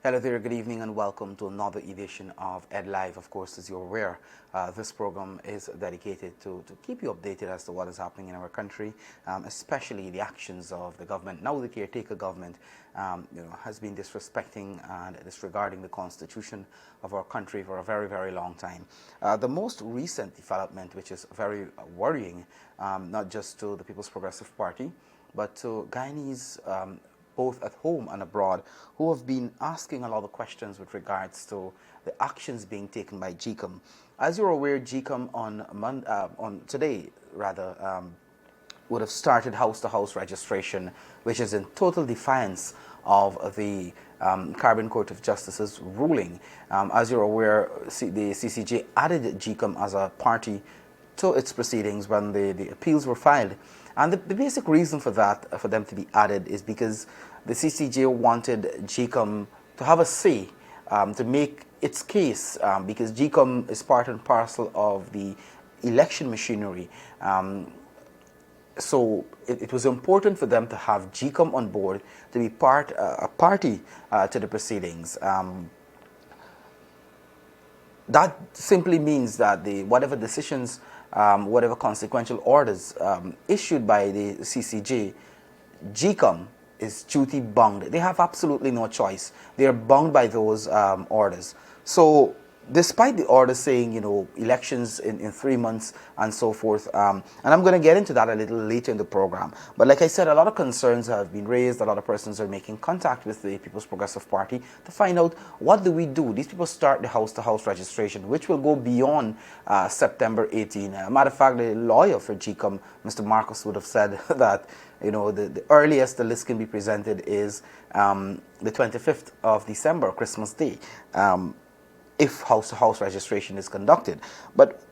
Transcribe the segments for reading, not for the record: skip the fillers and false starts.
Hello there, good evening, and welcome to another edition of Ed Live. Of course, as you're aware, this program is dedicated to keep you updated as to what is happening in our country, especially the actions of the government. Now the caretaker government has been disrespecting and disregarding the constitution of our country for a very, very long time. The most recent development, which is very worrying, not just to the People's Progressive Party, but to Guyanese both at home and abroad, who have been asking a lot of questions with regards to the actions being taken by GCOM. As you're aware, GCOM on today, would have started house-to-house registration, which is in total defiance of the Caribbean Court of Justice's ruling. As you're aware, the CCJ added GCOM as a party to its proceedings when the appeals were filed. And the basic reason for that, for them to be added, is because the CCJ wanted GCOM to have a say, to make its case, because GCOM is part and parcel of the election machinery. So it was important for them to have GCOM on board to be a party to the proceedings. That simply means that whatever decisions, whatever consequential orders issued by the CCJ, GCOM is duty bound. They have absolutely no choice. They are bound by those orders. So despite the order saying, elections in 3 months and so forth, and I'm going to get into that a little later in the program. But like I said, a lot of concerns have been raised. A lot of persons are making contact with the People's Progressive Party to find out, what do we do? These people start the house-to-house registration, which will go beyond September 18. Matter of fact, the lawyer for GCOM, Mr. Marcus, would have said that the earliest the list can be presented is the 25th of December, Christmas Day, if house-to-house registration is conducted. But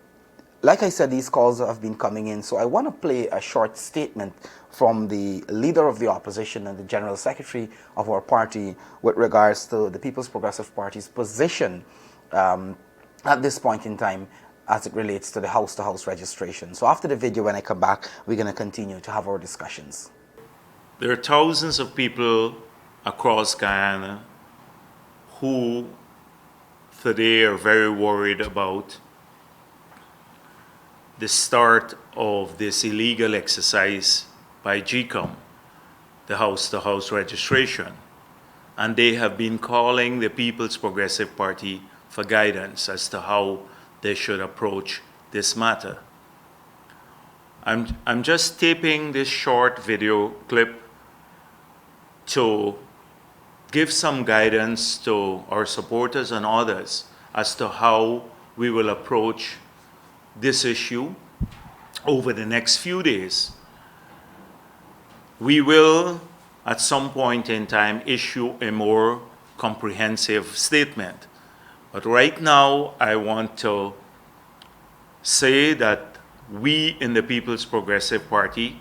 like I said, these calls have been coming in, so I want to play a short statement from the leader of the opposition and the general secretary of our party with regards to the People's Progressive Party's position at this point in time as it relates to the house-to-house registration. So after the video, when I come back, we're going to continue to have our discussions. There are thousands of people across Guyana who today are very worried about the start of this illegal exercise by GCOM, the house-to-house registration. And they have been calling the People's Progressive Party for guidance as to how they should approach this matter. I'm just taping this short video clip to give some guidance to our supporters and others as to how we will approach this issue over the next few days. We will, at some point in time, issue a more comprehensive statement. But right now, I want to say that we in the People's Progressive Party,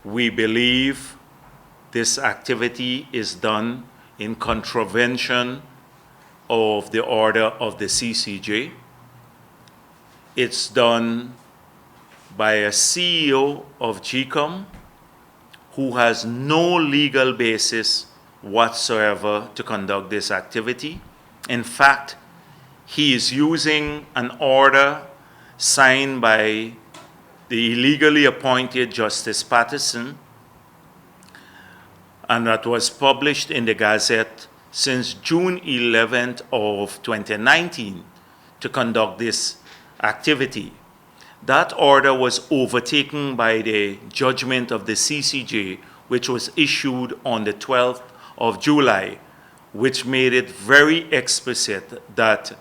we believe this activity is done in contravention of the order of the CCJ. It's done by a CEO of GCOM who has no legal basis whatsoever to conduct this activity. In fact, he is using an order signed by the illegally appointed Justice Patterson, and that was published in the Gazette since June 11th of 2019 to conduct this activity. That order was overtaken by the judgment of the CCJ, which was issued on the 12th of July, which made it very explicit that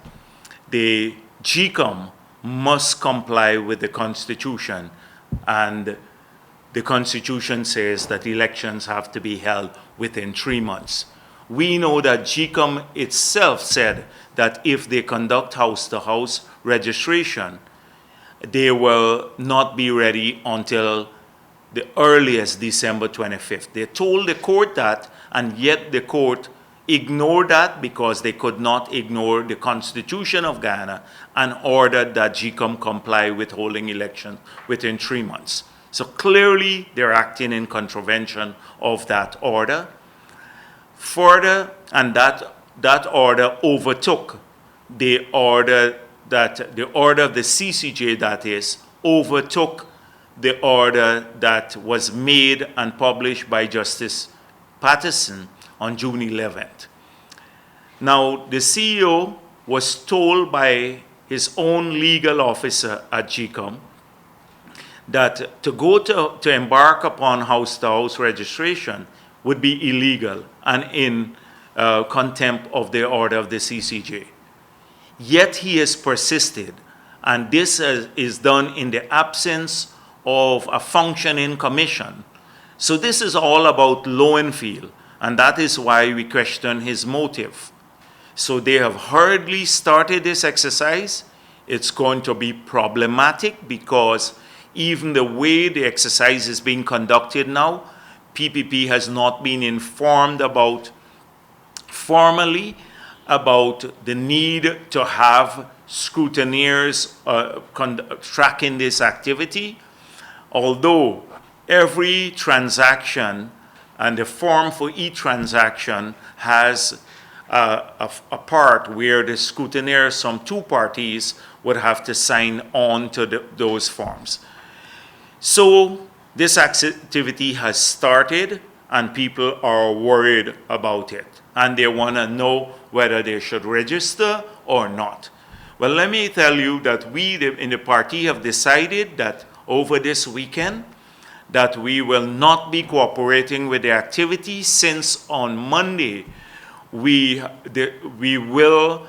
the GCOM must comply with the Constitution, and the Constitution says that elections have to be held within 3 months. We know that GCOM itself said that if they conduct house-to-house registration, they will not be ready until the earliest December 25th. They told the court that, and yet the court ignored that because they could not ignore the Constitution of Guyana and ordered that GCOM comply with holding elections within 3 months. So clearly, they're acting in contravention of that order. Further, and that that order overtook the order of the CCJ, that is, overtook the order that was made and published by Justice Patterson on June 11th. Now, the CEO was told by his own legal officer at GCOM that to embark upon house-to-house registration would be illegal and in contempt of the order of the CCJ. Yet he has persisted, and this is done in the absence of a functioning commission. So this is all about law and feel, and that is why we question his motive. So they have hurriedly started this exercise. It's going to be problematic because even the way the exercise is being conducted now, PPP has not been informed formally about the need to have scrutineers tracking this activity. Although every transaction and the form for each transaction has a part where the scrutineers from two parties would have to sign on to those forms. So this activity has started and people are worried about it and they want to know whether they should register or not. Well, let me tell you that we in the party have decided that over this weekend that we will not be cooperating with the activity, since on Monday we will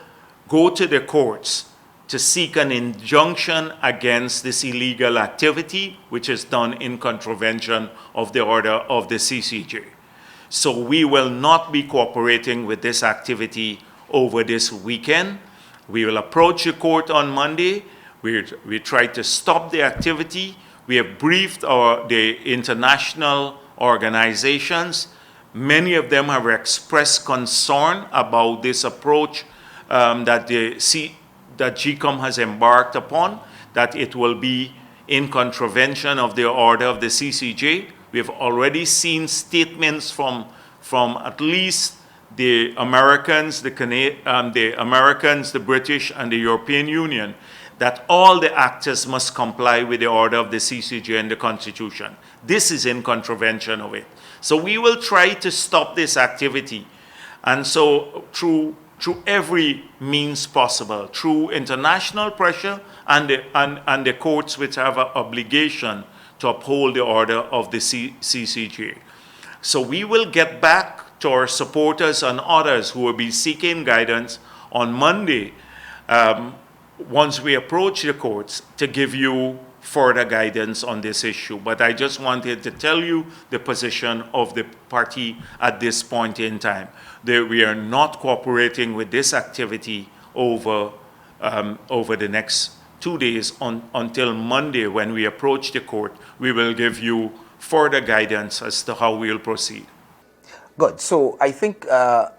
go to the courts to seek an injunction against this illegal activity, which is done in contravention of the order of the CCJ. So we will not be cooperating with this activity over this weekend. We will approach the court on Monday. We try to stop the activity. We have briefed the international organizations. Many of them have expressed concern about this approach that GCOM has embarked upon, that it will be in contravention of the order of the CCJ. We have already seen statements from at least the Americans, the British, and the European Union, that all the actors must comply with the order of the CCJ and the Constitution. This is in contravention of it. So we will try to stop this activity. And so through every means possible, through international pressure and the courts, which have an obligation to uphold the order of the CCJ. So we will get back to our supporters and others who will be seeking guidance on Monday, once we approach the courts, to give you further guidance on this issue. But I just wanted to tell you the position of the party at this point in time, that we are not cooperating with this activity over the next 2 days until Monday. When we approach the court, we will give you further guidance as to how we will proceed. Good. So I think Dr.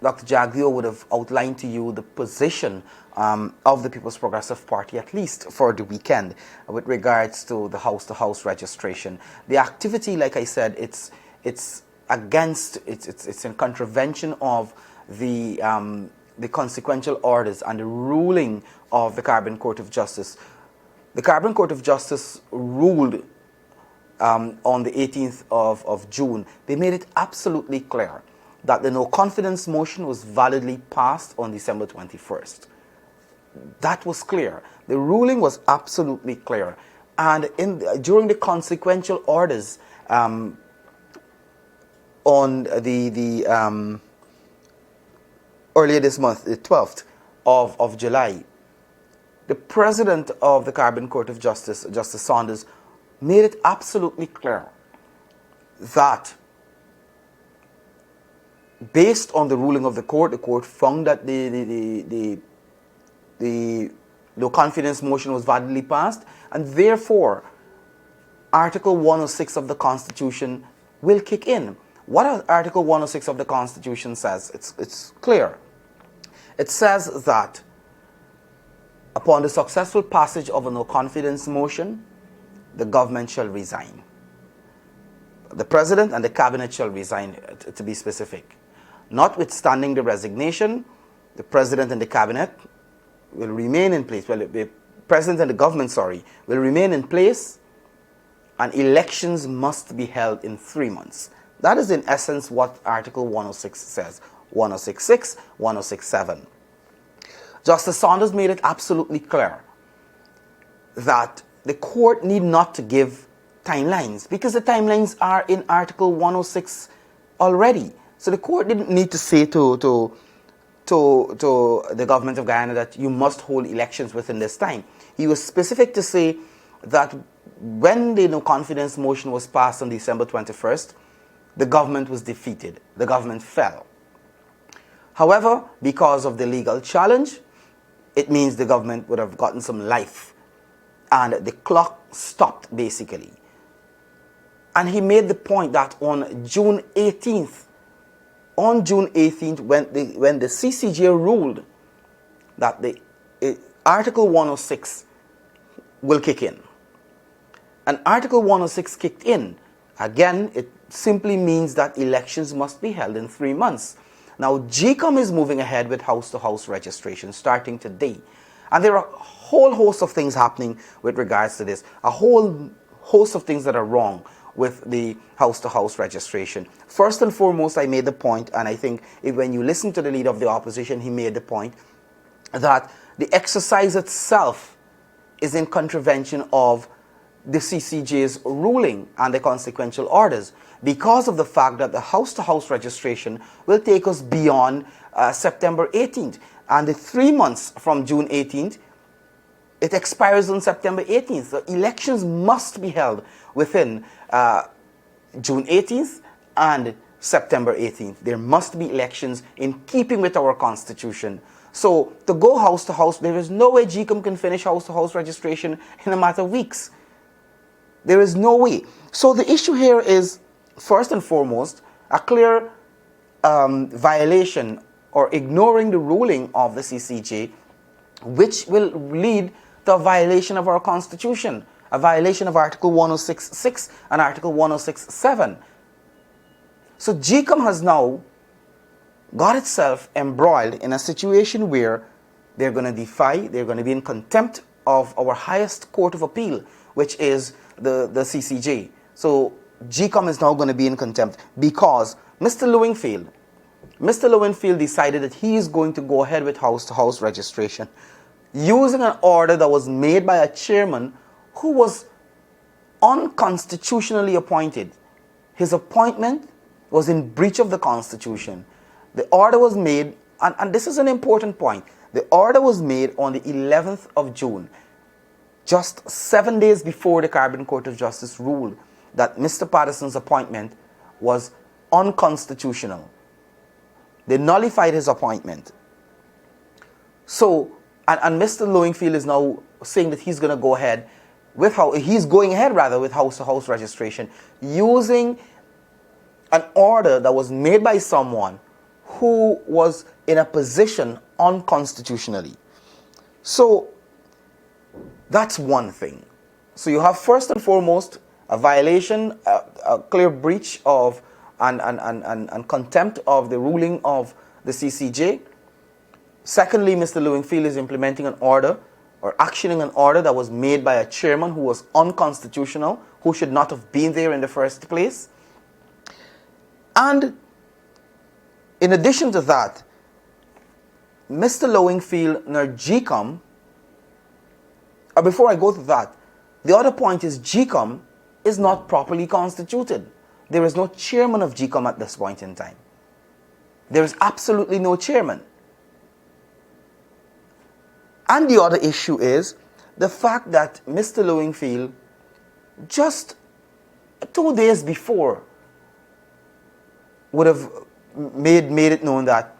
Jagdeo would have outlined to you the position of the People's Progressive Party, at least for the weekend, with regards to the house-to-house registration. The activity, like I said, it's in contravention of the consequential orders and the ruling of the Caribbean Court of Justice. The Caribbean Court of Justice ruled on the 18th of June. They made it absolutely clear that the no confidence motion was validly passed on December 21st. That was clear. The ruling was absolutely clear. And during the consequential orders on the earlier this month, the 12th of July, the president of the Caribbean Court of Justice, Justice Saunders, made it absolutely clear that based on the ruling of the court found that the no confidence motion was validly passed, and therefore Article 106 of the Constitution will kick in. What Article 106 of the Constitution says? It's clear. It says that upon the successful passage of a no confidence motion, the government shall resign. The president and the cabinet shall resign, to be specific. notwithstanding the resignation, the president and the cabinet will remain in place. Well, the president and the government, will remain in place, and elections must be held in 3 months. That is in essence what Article 106 says. 106.6, 106.7. Justice Saunders made it absolutely clear that the court need not to give timelines, because the timelines are in Article 106 already. So the court didn't need to say to the government of Guyana that you must hold elections within this time. He was specific to say that when the no confidence motion was passed on December 21st, the government was defeated. The government fell. However, because of the legal challenge, it means the government would have gotten some life, and the clock stopped basically. And he made the point that on June 18th, when the CCJ ruled that the Article 106 will kick in, and Article 106 kicked in, again, it simply means that elections must be held in 3 months. Now, GCOM is moving ahead with house-to-house registration starting today. And there are a whole host of things happening with regards to this, a whole host of things that are wrong with the house-to-house registration. First and foremost, I made the point, and I think when you listen to the leader of the opposition, he made the point that the exercise itself is in contravention of the CCJ's ruling and the consequential orders, because of the fact that the house-to-house registration will take us beyond September 18th. And the 3 months from June 18th, it expires on September 18th. So elections must be held within June 18th and September 18th. There must be elections in keeping with our Constitution. So to go house to house, there is no way GCOM can finish house-to-house registration in a matter of weeks. There is no way. So the issue here is, first and foremost, a clear violation or ignoring the ruling of the CCJ, which will lead to a violation of our Constitution, a violation of Article 106.6 and Article 106.7. So GCOM has now got itself embroiled in a situation where they're going to be in contempt of our highest court of appeal, which is the CCJ. So GCOM is now going to be in contempt because Mr. Lowenfield decided that he is going to go ahead with house-to-house registration using an order that was made by a chairman who was unconstitutionally appointed. His appointment was in breach of the Constitution. The order was made, and this is an important point, the order was made on the 11th of June, just 7 days before the Caribbean Court of Justice ruled that Mr. Patterson's appointment was unconstitutional. They nullified his appointment. So, and Mr. Lowenfield is now saying that he's going to go ahead with house-to-house registration using an order that was made by someone who was in a position unconstitutionally. So, that's one thing. So you have first and foremost a violation, a clear breach of and contempt of the ruling of the CCJ. Secondly, Mr. Lowenfield is implementing an order or actioning an order that was made by a chairman who was unconstitutional, who should not have been there in the first place. And in addition to that, Mr. Lowenfield nor GCOM, before I go to that, the other point is GCOM is not properly constituted. There is no chairman of GCOM at this point in time. There is absolutely no chairman. And the other issue is the fact that Mr. Lowenfield just 2 days before would have made it known that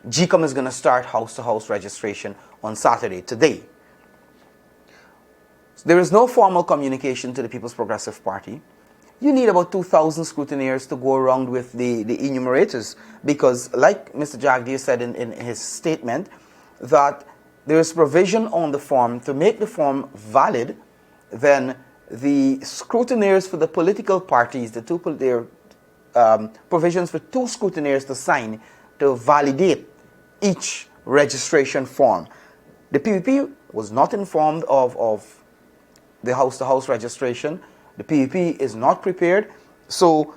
GCOM is going to start house-to-house registration on Saturday, today. So there is no formal communication to the People's Progressive Party. You need about 2,000 scrutineers to go around with the enumerators, because like Mr. Jagdeo said in his statement, that there is provision on the form to make the form valid. Then the scrutineers for the political parties, provisions for 2 scrutineers to sign to validate each registration form. The PPP was not informed of the house-to-house registration. The PPP is not prepared. So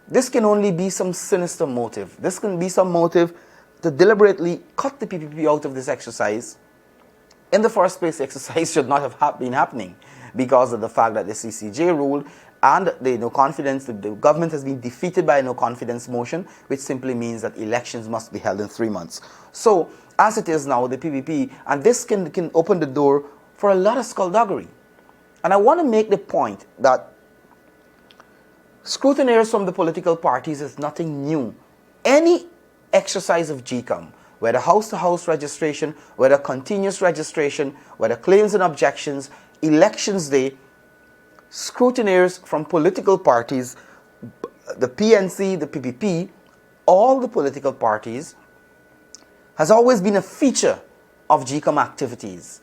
this can only be some sinister motive. This can be some motive to deliberately cut the PPP out of this exercise. In the first place, the exercise should not have been happening because of the fact that the CCJ ruled and the no confidence, the government has been defeated by a no confidence motion, which simply means that elections must be held in 3 months. So, as it is now, the PPP, and this can open the door for a lot of skullduggery. And I want to make the point that scrutineers from the political parties is nothing new. Any exercise of GCOM, whether house-to-house registration, whether continuous registration, whether claims and objections, elections day, scrutineers from political parties, the PNC, the PPP, all the political parties, has always been a feature of GCOM activities,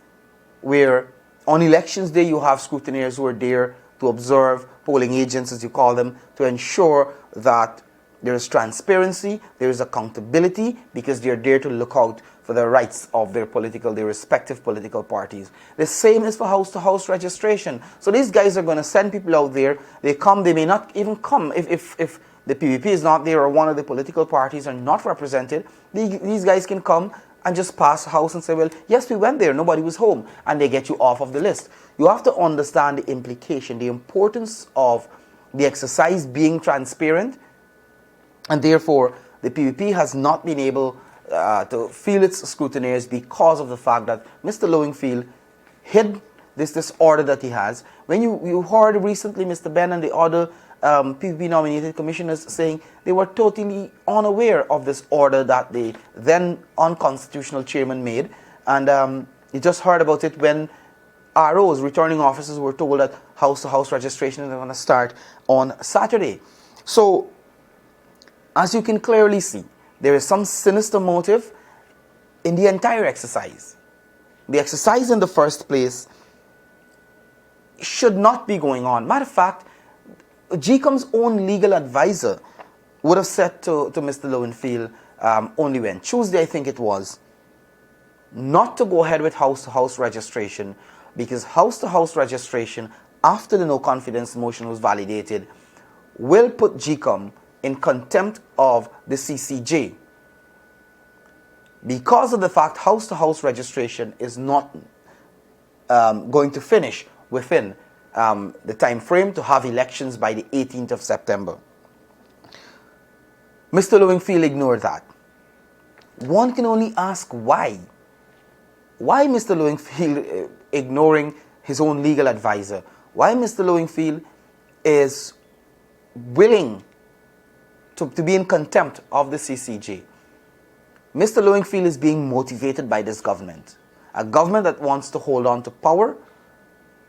where on elections day you have scrutineers who are there to observe, polling agents as you call them, to ensure that there is transparency, there is accountability, because they're there to look out for the rights of their respective political parties. The same is for house-to-house registration. So these guys are going to send people out there. They come, they may not even come. If the PPP is not there or one of the political parties are not represented, these guys can come and just pass the house and say, well, yes, we went there, nobody was home, and they get you off of the list. You have to understand the implication, the importance of the exercise being transparent, and therefore the PPP has not been able to field its scrutineers because of the fact that Mr. Lowingfield hid this order that he has. When you heard recently Mr. Ben and the other PPP nominated commissioners saying they were totally unaware of this order that the then unconstitutional chairman made, and you just heard about it when ROs, returning officers, were told that house-to-house registration is going to start on Saturday. So, as you can clearly see, there is some sinister motive in the entire exercise. The exercise in the first place should not be going on. Matter of fact, GCOM's own legal advisor would have said to Mr. Lowenfield only when Tuesday, I think it was, not to go ahead with house-to-house registration, because house-to-house registration, after the no confidence motion was validated, will put GCOM in contempt of the CCJ, because of the fact house-to-house registration is not going to finish within the time frame to have elections by the 18th of September. Mr. Lowingfield ignored that. One can only ask why. Why Mr. Lowingfield ignoring his own legal advisor? Why Mr. Lowingfield is willing to be in contempt of the CCJ? Mr. Lowingfield is being motivated by this government. A government that wants to hold on to power,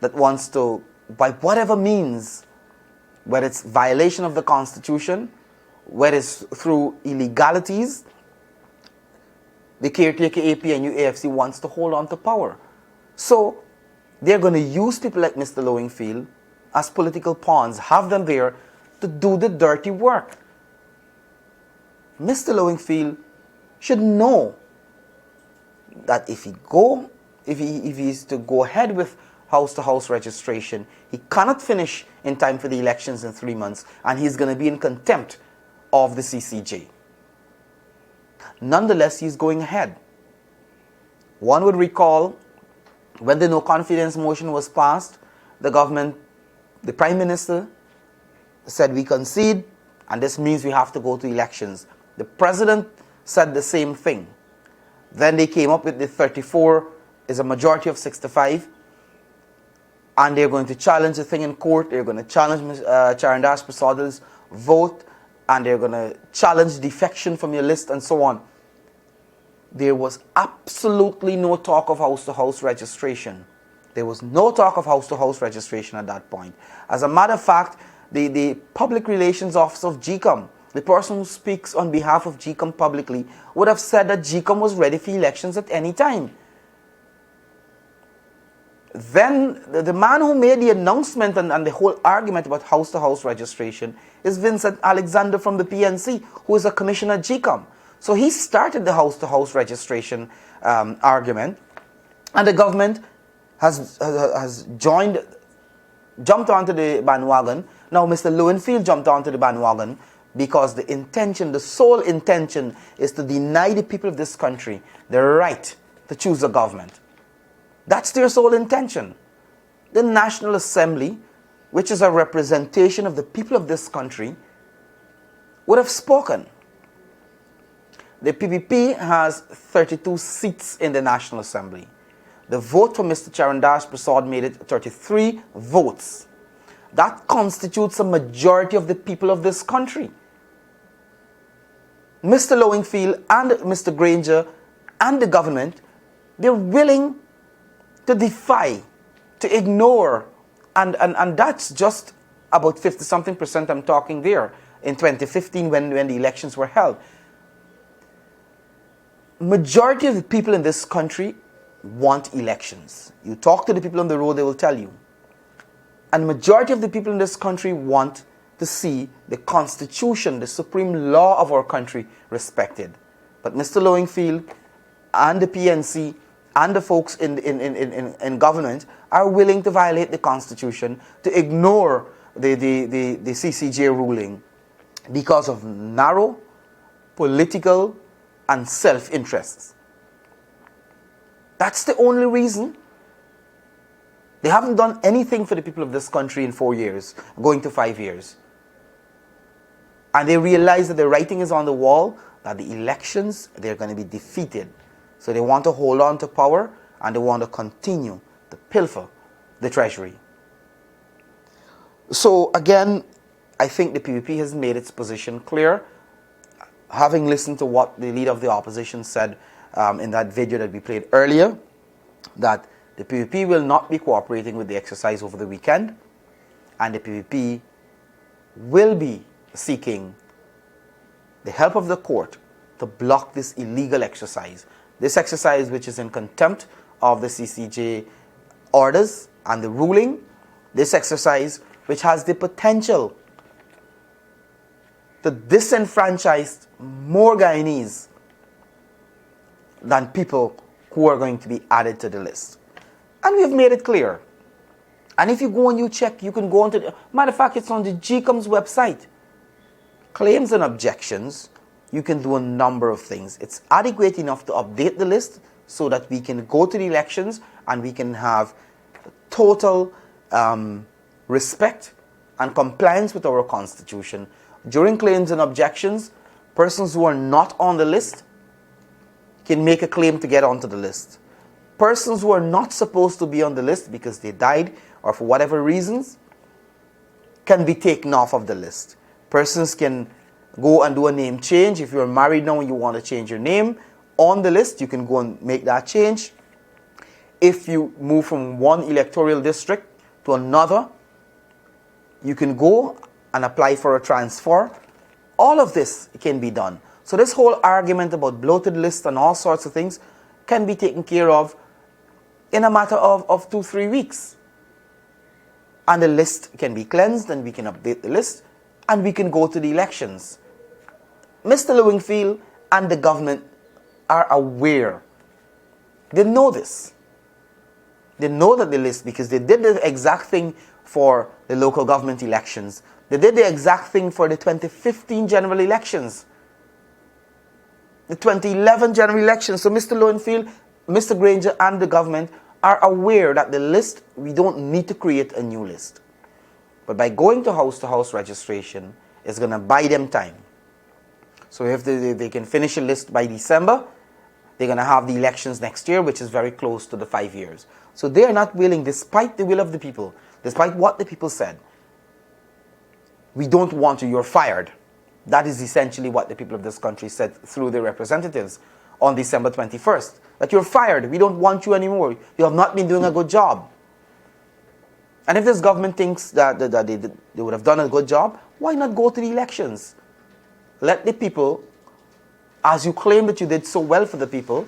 that wants to, by whatever means, whether it's violation of the Constitution, whether it's through illegalities, the caretaker APNU AFC wants to hold on to power. So they're going to use people like Mr. Lowingfield as political pawns, have them there to do the dirty work. Mr. Lowingfield should know that if he is to go ahead with house-to-house registration, he cannot finish in time for the elections in 3 months, and he's going to be in contempt of the CCJ. Nonetheless, he's going ahead. One would recall when the no confidence motion was passed, the government, the Prime Minister said we concede, and this means we have to go to elections. The President said the same thing. Then they came up with the 34 is a majority of 65, and they're going to challenge the thing in court. They're going to challenge Charandas Prasad's vote, and they're going to challenge defection from your list and so on. There was absolutely no talk of house-to-house registration. There was no talk of house-to-house registration at that point. As a matter of fact, the public relations officer of GCOM, the person who speaks on behalf of GCOM publicly, would have said that GCOM was ready for elections at any time. Then the man who made the announcement and the whole argument about house-to-house registration is Vincent Alexander from the PNC, who is a commissioner at GCOM. So he started the house-to-house registration argument, and the government has jumped onto the bandwagon. Now Mr. Lowenfield jumped onto the bandwagon because the sole intention is to deny the people of this country the right to choose a government. That's their sole intention. The National Assembly, which is a representation of the people of this country, would have spoken. The PPP has 32 seats in the National Assembly. The vote for Mr. Charandas Prasad made it 33 votes. That constitutes a majority of the people of this country. Mr. Lowenfield and Mr. Granger and the government, they're willing to defy, to ignore, and that's just about 50-something% I'm talking there in 2015 when the elections were held. Majority of the people in this country want elections. You talk to the people on the road, they will tell you. And majority of the people in this country want to see the Constitution, the supreme law of our country, respected. But Mr. Lowenfield and the PNC and the folks in government are willing to violate the Constitution, to ignore the CCJ ruling because of narrow political and self-interests. That's the only reason. They haven't done anything for the people of this country in 4 years, going to 5 years. And they realize that the writing is on the wall, that the elections, they're going to be defeated. So they want to hold on to power, and they want to continue to pilfer the treasury. So again, I think the PPP has made its position clear. Having listened to what the leader of the opposition said in that video that we played earlier, that the PPP will not be cooperating with the exercise over the weekend, and the PPP will be seeking the help of the court to block this illegal exercise. This exercise, which is in contempt of the CCJ orders and the ruling, this exercise which has the potential to disenfranchise more Guyanese than people who are going to be added to the list. And we've made it clear. And if you go and you check, you can go on to the... Matter of fact, it's on the GCOM's website. Claims and objections, you can do a number of things. It's adequate enough to update the list so that we can go to the elections and we can have total respect and compliance with our Constitution. During claims and objections, persons who are not on the list can make a claim to get onto the list. Persons who are not supposed to be on the list because they died or for whatever reasons can be taken off of the list. Persons can go and do a name change. If you're married now and you want to change your name on the list, you can go and make that change. If you move from one electoral district to another, you can go and apply for a transfer. All of this can be done. So this whole argument about bloated lists and all sorts of things can be taken care of in a matter of 2-3 weeks. And the list can be cleansed and we can update the list and we can go to the elections. Mr. Lowenfield and the government are aware. They know this. They know that the list, because they did the exact thing for the local government elections. They did the exact thing for the 2015 general elections. The 2011 general elections. So Mr. Lowenfield, Mr. Granger and the government are aware that the list, we don't need to create a new list. But by going to house registration, it's going to buy them time. So if they can finish a list by December, they're going to have the elections next year, which is very close to the 5 years. So they are not willing, despite the will of the people, despite what the people said, we don't want you, you're fired. That is essentially what the people of this country said through their representatives on December 21st. That you're fired, we don't want you anymore. You have not been doing a good job. And if this government thinks that they would have done a good job, why not go to the elections? Let the people, as you claim that you did so well for the people,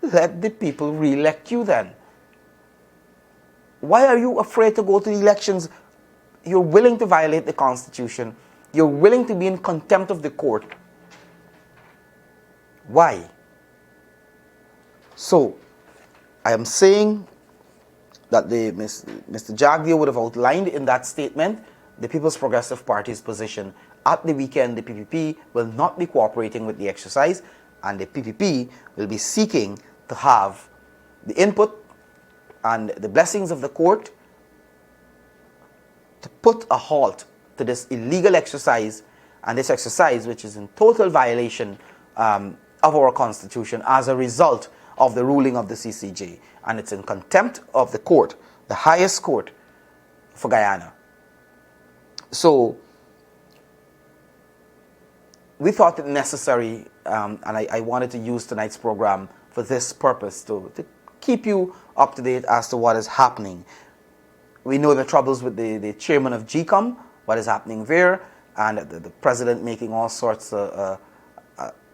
let the people re-elect you then. Why are you afraid to go to the elections? You're willing to violate the Constitution. You're willing to be in contempt of the court. Why? So, I am saying that Mr. Jagdeo would have outlined in that statement the People's Progressive Party's position. At the weekend, the PPP will not be cooperating with the exercise, and the PPP will be seeking to have the input and the blessings of the court to put a halt to this illegal exercise, and this exercise which is in total violation of our Constitution as a result of the ruling of the CCJ, and it's in contempt of the court, the highest court for Guyana. So we thought it necessary, and I wanted to use tonight's program for this purpose, to keep you up to date as to what is happening. We know the troubles with the chairman of GCOM, what is happening there, and the president making all sorts of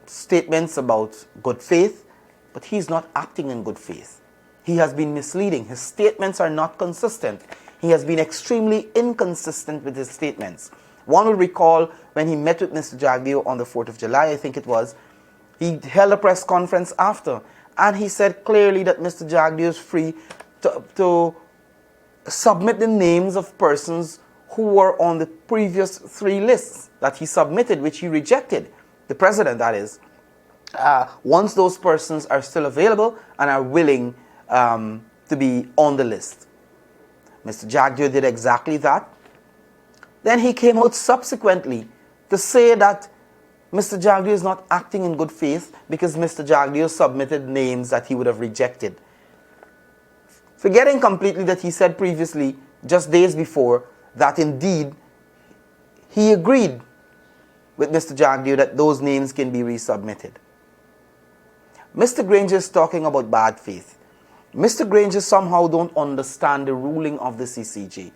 statements about good faith, but he's not acting in good faith. He has been misleading. His statements are not consistent. He has been extremely inconsistent with his statements. One will recall when he met with Mr. Jagdeo on the 4th of July, I think it was, he held a press conference after, and he said clearly that Mr. Jagdeo is free to submit the names of persons who were on the previous 3 lists that he submitted, which he rejected, the president that is, once those persons are still available and are willing to be on the list. Mr. Jagdeo did exactly that. Then he came out subsequently to say that Mr. Jagdeo is not acting in good faith because Mr. Jagdeo submitted names that he would have rejected. Forgetting completely that he said previously, just days before, that indeed he agreed with Mr. Jagdeo that those names can be resubmitted. Mr. Granger is talking about bad faith. Mr. Granger somehow don't understand the ruling of the CCJ.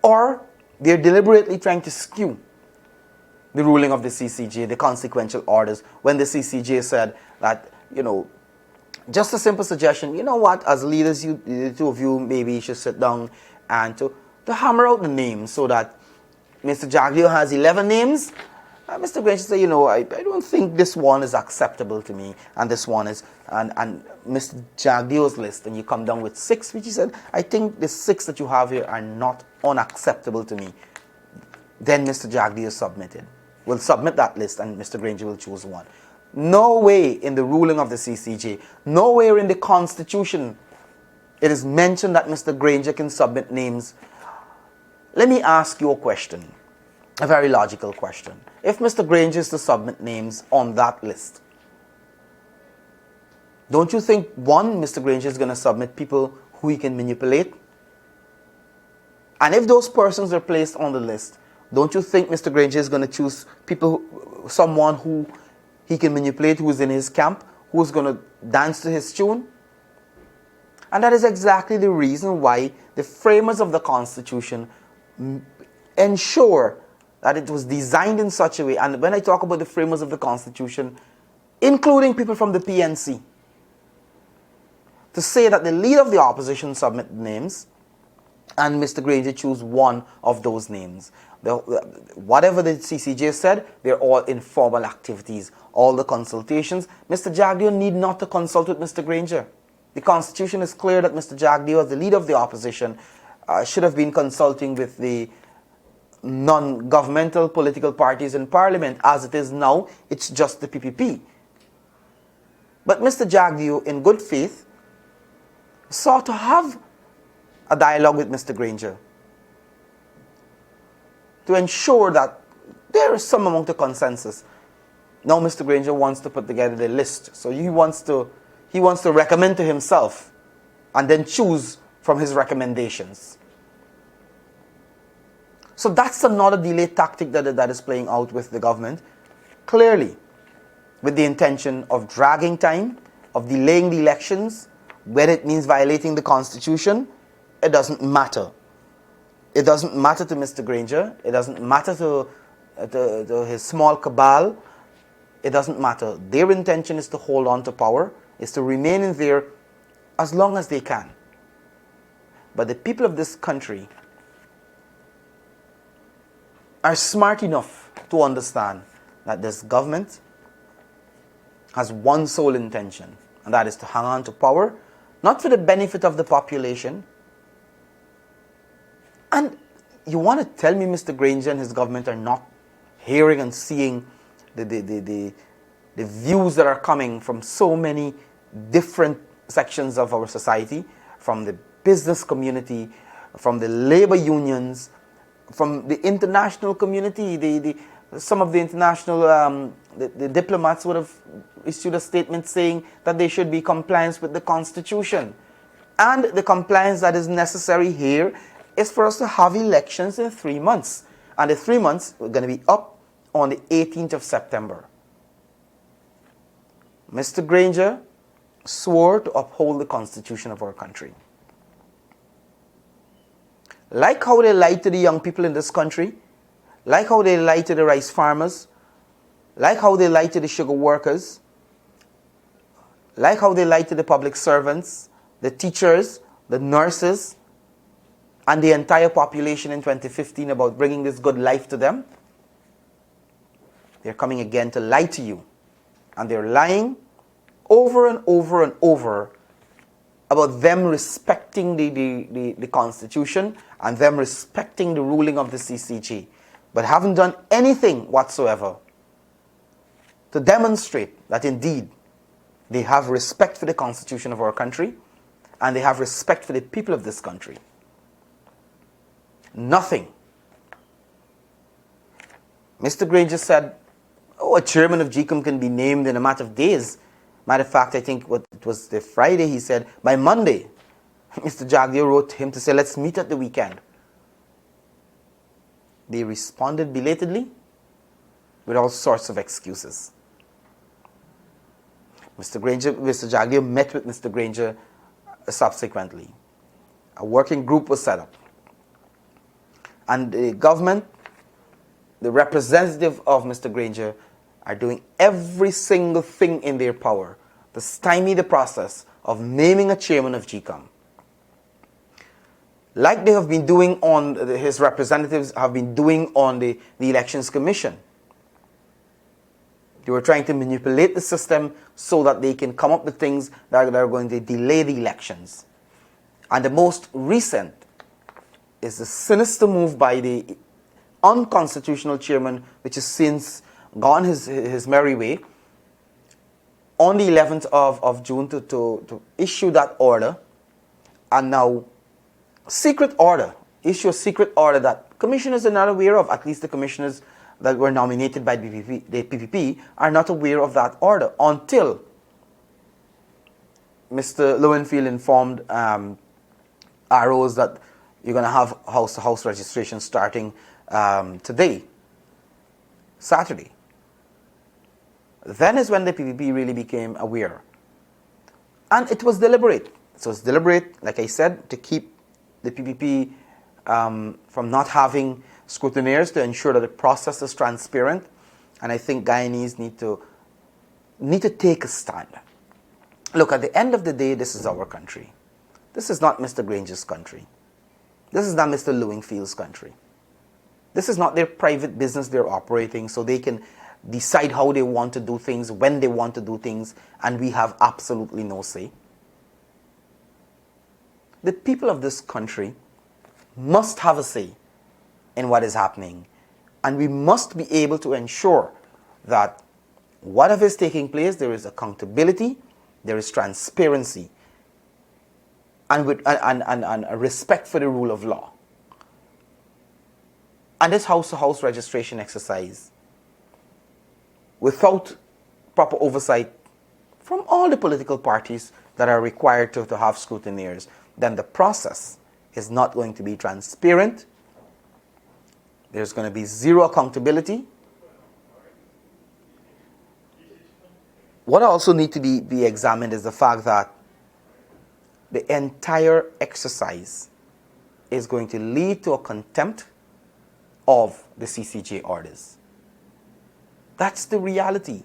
Or they're deliberately trying to skew the ruling of the CCJ, the consequential orders, when the CCJ said that, just a simple suggestion, you know what, as leaders, the two of you maybe should sit down and to hammer out the names so that Mr. Jagdeo has 11 names. Mr. Granger said, I don't think this one is acceptable to me, and this one is, and Mr. Jagdeo's list, and you come down with 6, which he said, I think the 6 that you have here are not unacceptable to me. Then Mr. Jagdeo will submit that list, and Mr. Granger will choose one. No way in the ruling of the CCJ, nowhere in the Constitution, it is mentioned that Mr. Granger can submit names. Let me ask you a question, a very logical question. If Mr. Granger is to submit names on that list, don't you think, one, Mr. Granger is going to submit people who he can manipulate? And if those persons are placed on the list, don't you think Mr. Granger is going to choose someone who he can manipulate, who is in his camp, who is going to dance to his tune? And that is exactly the reason why the framers of the Constitution ensure that it was designed in such a way, and when I talk about the framers of the Constitution, including people from the PNC, to say that the leader of the opposition submit names, and Mr. Granger choose one of those names. Whatever the CCJ said, they're all informal activities, all the consultations. Mr. Jagdeo need not to consult with Mr. Granger. The Constitution is clear that Mr. Jagdeo, as the leader of the opposition, should have been consulting with the non-governmental political parties in Parliament. As it is now, it's just the PPP. But Mr. Jagdeo, in good faith, sought to have a dialogue with Mr. Granger to ensure that there is some amount of consensus. Now Mr. Granger wants to put together the list. So he wants to recommend to himself and then choose from his recommendations. So that's another delay tactic that is playing out with the government, clearly with the intention of dragging time, of delaying the elections, whether it means violating the Constitution. It doesn't matter. It doesn't matter to Mr. Granger. It doesn't matter to his small cabal. It doesn't matter. Their intention is to hold on to power, is to remain in there as long as they can. But the people of this country are smart enough to understand that this government has one sole intention, and that is to hang on to power, not for the benefit of the population. And you want to tell me Mr. Granger and his government are not hearing and seeing the views that are coming from so many different sections of our society, from the business community, from the labor unions, from the international community. Some of the international the diplomats would have issued a statement saying that there should be compliance with the Constitution. And the compliance that is necessary here is for us to have elections in 3 months. And the 3 months are going to be up on the 18th of September. Mr. Granger swore to uphold the Constitution of our country. Like how they lied to the young people in this country, like how they lied to the rice farmers, like how they lied to the sugar workers, like how they lied to the public servants, the teachers, the nurses, and the entire population in 2015 about bringing this good life to them, they're coming again to lie to you. And they're lying over and over and over about them respecting the Constitution and them respecting the ruling of the CCG, but haven't done anything whatsoever to demonstrate that indeed they have respect for the Constitution of our country and they have respect for the people of this country. Nothing. Mr. Granger said, a chairman of GCOM can be named in a matter of days. Matter of fact, I think it was the Friday, he said, by Monday, Mr. Jagdeo wrote to him to say, let's meet at the weekend. They responded belatedly with all sorts of excuses. Mr. Jagdeo met with Mr. Granger subsequently. A working group was set up. And the government, the representative of Mr. Granger, are doing every single thing in their power to stymie the process of naming a chairman of GCOM. Like they have been doing on, his representatives have been doing on the Elections Commission. They were trying to manipulate the system so that they can come up with things that are going to delay the elections. And the most recent is the sinister move by the unconstitutional chairman, which has since gone his merry way, on the 11th of June to issue that order, and now issue a secret order that commissioners are not aware of. At least the commissioners that were nominated by the PPP are not aware of that order until Mr. Lowenfield informed ROs that you're going to have house-to-house registration starting today, Saturday. Then is when the PPP really became aware. And it was deliberate. So it's deliberate, like I said, to keep the PPP from not having scrutineers, to ensure that the process is transparent. And I think Guyanese need to take a stand. Look, at the end of the day, this is our country. This is not Mr. Granger's country. This is not Mr. Lowenfield's country. This is not their private business they're operating, so they can decide how they want to do things, when they want to do things, and we have absolutely no say. The people of this country must have a say in what is happening, and we must be able to ensure that whatever is taking place, there is accountability, there is transparency, and a respect for the rule of law. And this house-to-house registration exercise, without proper oversight from all the political parties that are required to have scrutineers, then the process is not going to be transparent. There's going to be zero accountability. What also needs to be examined is the fact that the entire exercise is going to lead to a contempt of the CCJ orders. That's the reality.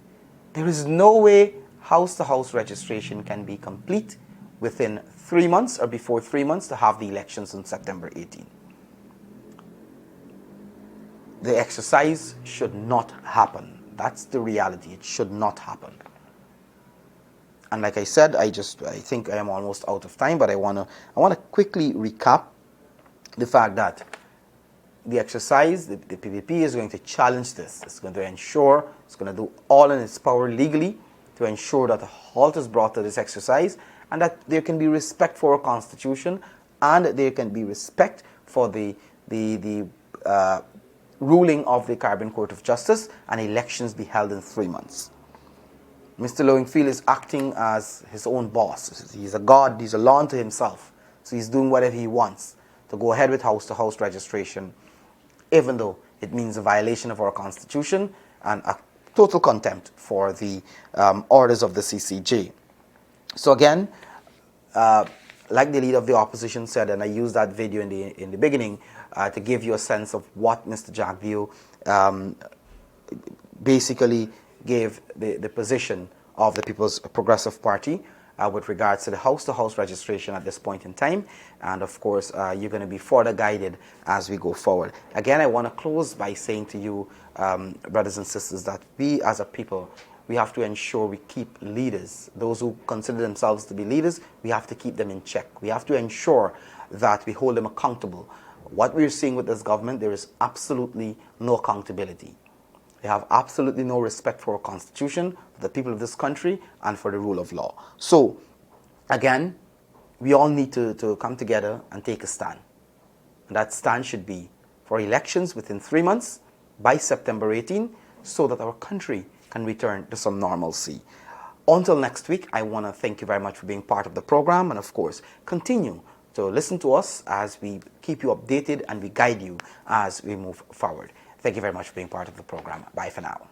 There is no way house-to-house registration can be complete within 3 months or before 3 months to have the elections on September 18. The exercise should not happen. That's the reality. It should not happen. And like I said, I think I am almost out of time, but I wanna quickly recap the fact that the exercise, the PPP is going to challenge this. It's going to ensure, it's going to do all in its power legally to ensure that a halt is brought to this exercise and that there can be respect for our Constitution and there can be respect for the ruling of the Caribbean Court of Justice and elections be held in 3 months. Mr. Lowenfield is acting as his own boss. He's a god, he's a law unto himself. So he's doing whatever he wants to go ahead with house-to-house registration, even though it means a violation of our Constitution and a total contempt for the orders of the CCJ. So again, like the leader of the opposition said, and I used that video in the beginning to give you a sense of what Mr. Jagdeo basically gave the position of the People's Progressive Party with regards to the house-to-house registration at this point in time. And of course, you're going to be further guided as we go forward. Again, I want to close by saying to you, brothers and sisters, that we as a people, we have to ensure we keep leaders, those who consider themselves to be leaders, we have to keep them in check. We have to ensure that we hold them accountable. What we're seeing with this government, there is absolutely no accountability. They have absolutely no respect for our Constitution, for the people of this country, and for the rule of law. So, again, we all need to come together and take a stand. And that stand should be for elections within 3 months, by September 18, so that our country can return to some normalcy. Until next week, I want to thank you very much for being part of the program, and of course, continue to listen to us as we keep you updated and we guide you as we move forward. Thank you very much for being part of the program. Bye for now.